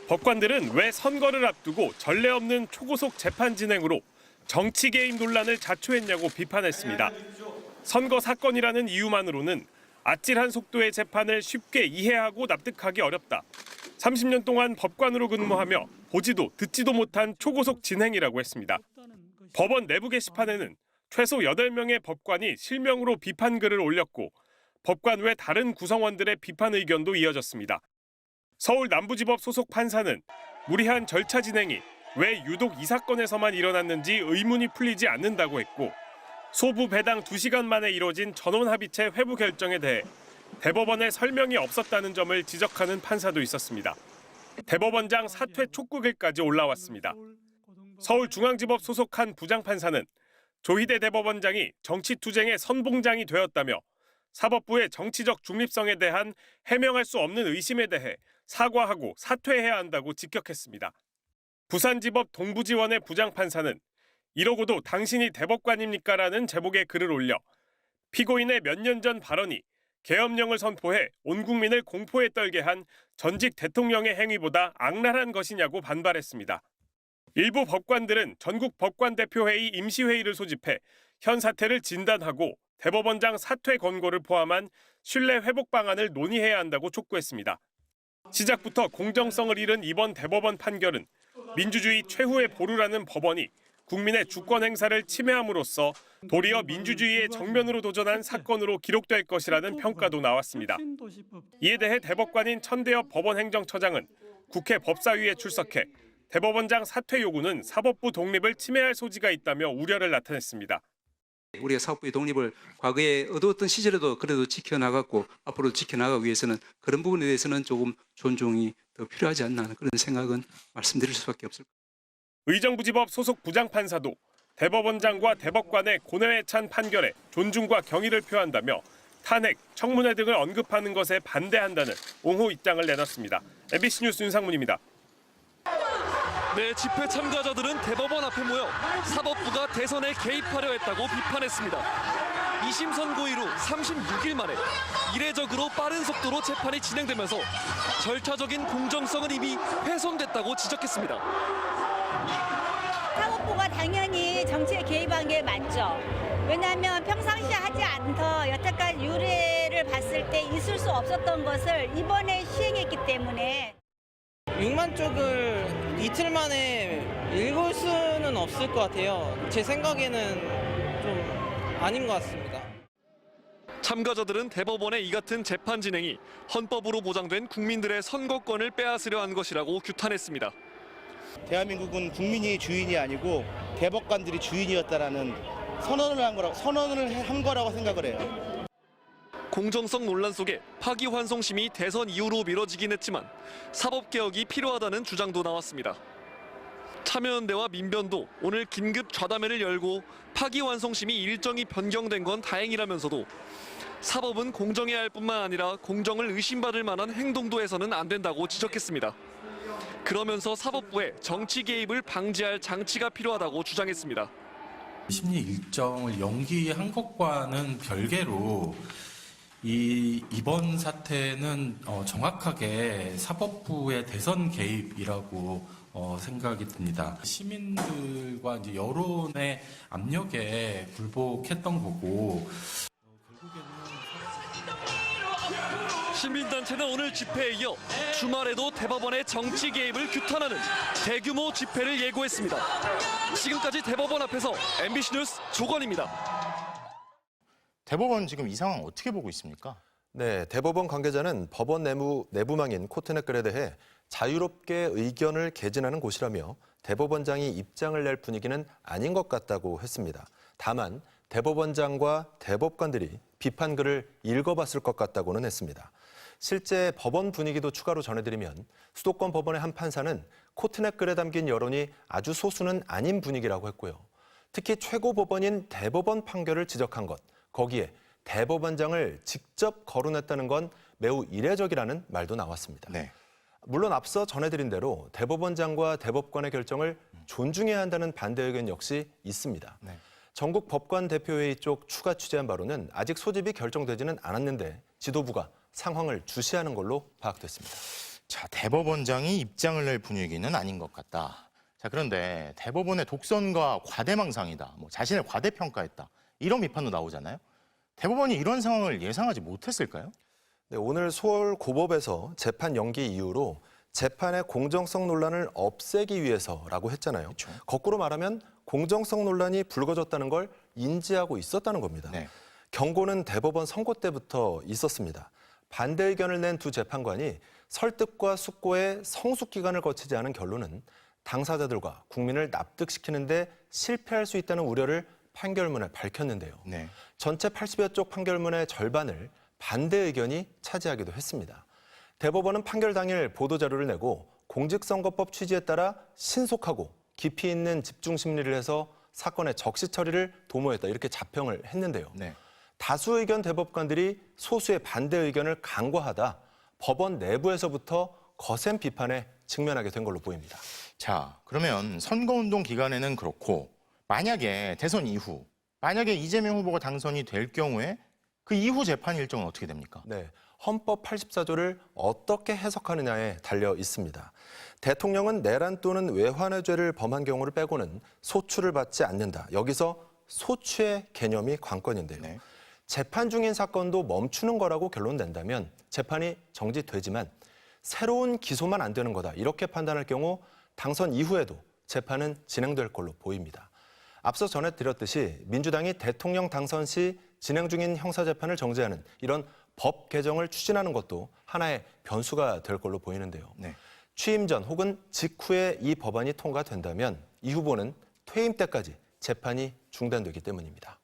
법관들은 왜 선거를 앞두고 전례 없는 초고속 재판 진행으로 정치 개입 논란을 자초했냐고 비판했습니다. 선거 사건이라는 이유만으로는 아찔한 속도의 재판을 쉽게 이해하고 납득하기 어렵다. 30년 동안 법관으로 근무하며 보지도 듣지도 못한 초고속 진행이라고 했습니다. 법원 내부 게시판에는 최소 8명의 법관이 실명으로 비판글을 올렸고 법관 외 다른 구성원들의 비판 의견도 이어졌습니다. 서울 남부지법 소속 판사는 무리한 절차 진행이 왜 유독 이 사건에서만 일어났는지 의문이 풀리지 않는다고 했고 소부 배당 2시간 만에 이뤄진 전원합의체 회부 결정에 대해 대법원에 설명이 없었다는 점을 지적하는 판사도 있었습니다. 대법원장 사퇴 촉구글까지 올라왔습니다. 서울중앙지법 소속 한 부장판사는 조희대 대법원장이 정치투쟁의 선봉장이 되었다며 사법부의 정치적 중립성에 대한 해명할 수 없는 의심에 대해 사과하고 사퇴해야 한다고 직격했습니다. 부산지법 동부지원의 부장판사는 이러고도 당신이 대법관입니까라는 제목의 글을 올려 피고인의 몇 년 전 발언이 계엄령을 선포해 온 국민을 공포에 떨게 한 전직 대통령의 행위보다 악랄한 것이냐고 반발했습니다. 일부 법관들은 전국 법관대표회의 임시회의를 소집해 현 사태를 진단하고 대법원장 사퇴 권고를 포함한 신뢰 회복 방안을 논의해야 한다고 촉구했습니다. 시작부터 공정성을 잃은 이번 대법원 판결은 민주주의 최후의 보루라는 법원이 국민의 주권 행사를 침해함으로써 도리어 민주주의의 정면으로 도전한 사건으로 기록될 것이라는 평가도 나왔습니다. 이에 대해 대법관인 천대엽 법원행정처장은 국회 법사위에 출석해 대법원장 사퇴 요구는 사법부 독립을 침해할 소지가 있다며 우려를 나타냈습니다. 우리가 사법부의 독립을 과거에 어두웠던 시절에도 그래도 지켜나갔고 앞으로 지켜나가기 위해서는 그런 부분에 대해서는 조금 존중이 더 필요하지 않나 하는 그런 생각은 말씀드릴 수밖에 없을 것 같습니다. 의정부지법 소속 부장판사도 대법원장과 대법관의 고뇌에 찬 판결에 존중과 경의를 표한다며 탄핵, 청문회 등을 언급하는 것에 반대한다는 옹호 입장을 내놨습니다. MBC 뉴스 윤상문입니다. 네, 집회 참가자들은 대법원 앞에 모여 사법부가 대선에 개입하려 했다고 비판했습니다. 2심 선고 이후 36일 만에 이례적으로 빠른 속도로 재판이 진행되면서 절차적인 공정성은 이미 훼손됐다고 지적했습니다. 사법부가 당연히 정치에 개입한 게 맞죠. 왜냐하면 평상시에 하지 않던 여태까지 유례를 봤을 때 있을 수 없었던 것을 이번에 시행했기 때문에 6만 쪽을 이틀 만에 읽을 수는 없을 것 같아요. 제 생각에는 좀 아닌 것 같습니다. 참가자들은 대법원의 이 같은 재판 진행이 헌법으로 보장된 국민들의 선거권을 빼앗으려 한 것이라고 규탄했습니다. 대한민국은 국민이 주인이 아니고 대법관들이 주인이었다라는 선언을 한 거라고 생각을 해요. 공정성 논란 속에 파기환송심이 대선 이후로 미뤄지긴 했지만 사법개혁이 필요하다는 주장도 나왔습니다. 참여연대와 민변도 오늘 긴급 좌담회를 열고 파기환송심이 일정이 변경된 건 다행이라면서도 사법은 공정해야 할 뿐만 아니라 공정을 의심받을 만한 행동도 해서는 안 된다고 지적했습니다. 그러면서 사법부에 정치 개입을 방지할 장치가 필요하다고 주장했습니다. 심리 일정을 연기한 것과는 별개로 이번 사태는 정확하게 사법부의 대선 개입이라고 생각이 듭니다. 시민들과 이제 여론의 압력에 굴복했던 거고 시민단체는 오늘 집회에 이어 주말에도 대법원의 정치 개입을 규탄하는 대규모 집회를 예고했습니다. 지금까지 대법원 앞에서 MBC 뉴스 조건입니다. 대법원 지금 이 상황 어떻게 보고 있습니까? 네, 대법원 관계자는 법원 내부망인 코트넷 글에 대해 자유롭게 의견을 개진하는 곳이라며 대법원장이 입장을 낼 분위기는 아닌 것 같다고 했습니다. 다만 대법원장과 대법관들이 비판글을 읽어봤을 것 같다고는 했습니다. 실제 법원 분위기도 추가로 전해드리면 수도권 법원의 한 판사는 코트넷 글에 담긴 여론이 아주 소수는 아닌 분위기라고 했고요. 특히 최고법원인 대법원 판결을 지적한 것, 거기에 대법원장을 직접 거론했다는 건 매우 이례적이라는 말도 나왔습니다. 네. 물론 앞서 전해드린 대로 대법원장과 대법관의 결정을 존중해야 한다는 반대 의견 역시 있습니다. 네. 전국 법관 대표회의 쪽 추가 취재한 바로는 아직 소집이 결정되지는 않았는데 지도부가 상황을 주시하는 걸로 파악됐습니다. 자, 대법원장이 입장을 낼 분위기는 아닌 것 같다. 자, 그런데 대법원의 독선과 과대망상이다. 뭐 자신을 과대평가했다. 이런 비판도 나오잖아요. 대법원이 이런 상황을 예상하지 못했을까요? 네, 오늘 서울 고법에서 재판 연기 이유로 재판의 공정성 논란을 없애기 위해서라고 했잖아요. 그렇죠. 거꾸로 말하면 공정성 논란이 불거졌다는 걸 인지하고 있었다는 겁니다. 네. 경고는 대법원 선고 때부터 있었습니다. 반대 의견을 낸 두 재판관이 설득과 숙고의 성숙 기간을 거치지 않은 결론은 당사자들과 국민을 납득시키는데 실패할 수 있다는 우려를 판결문에 밝혔는데요. 네. 전체 80여 쪽 판결문의 절반을 반대 의견이 차지하기도 했습니다. 대법원은 판결 당일 보도자료를 내고 공직선거법 취지에 따라 신속하고 깊이 있는 집중 심리를 해서 사건의 적시 처리를 도모했다 이렇게 자평을 했는데요. 네. 다수 의견 대법관들이 소수의 반대 의견을 간과하다 법원 내부에서부터 거센 비판에 직면하게 된 걸로 보입니다. 자, 그러면 선거운동 기간에는 그렇고 만약에 대선 이후 만약에 이재명 후보가 당선이 될 경우에 그 이후 재판 일정은 어떻게 됩니까? 네, 헌법 84조를 어떻게 해석하느냐에 달려 있습니다. 대통령은 내란 또는 외환의 죄를 범한 경우를 빼고는 소추를 받지 않는다. 여기서 소추의 개념이 관건인데요. 네. 재판 중인 사건도 멈추는 거라고 결론 낸다면 재판이 정지되지만 새로운 기소만 안 되는 거다. 이렇게 판단할 경우 당선 이후에도 재판은 진행될 걸로 보입니다. 앞서 전해드렸듯이 민주당이 대통령 당선 시 진행 중인 형사재판을 정지하는 이런 법 개정을 추진하는 것도 하나의 변수가 될 걸로 보이는데요. 네. 취임 전 혹은 직후에 이 법안이 통과된다면 이 후보는 퇴임 때까지 재판이 중단되기 때문입니다.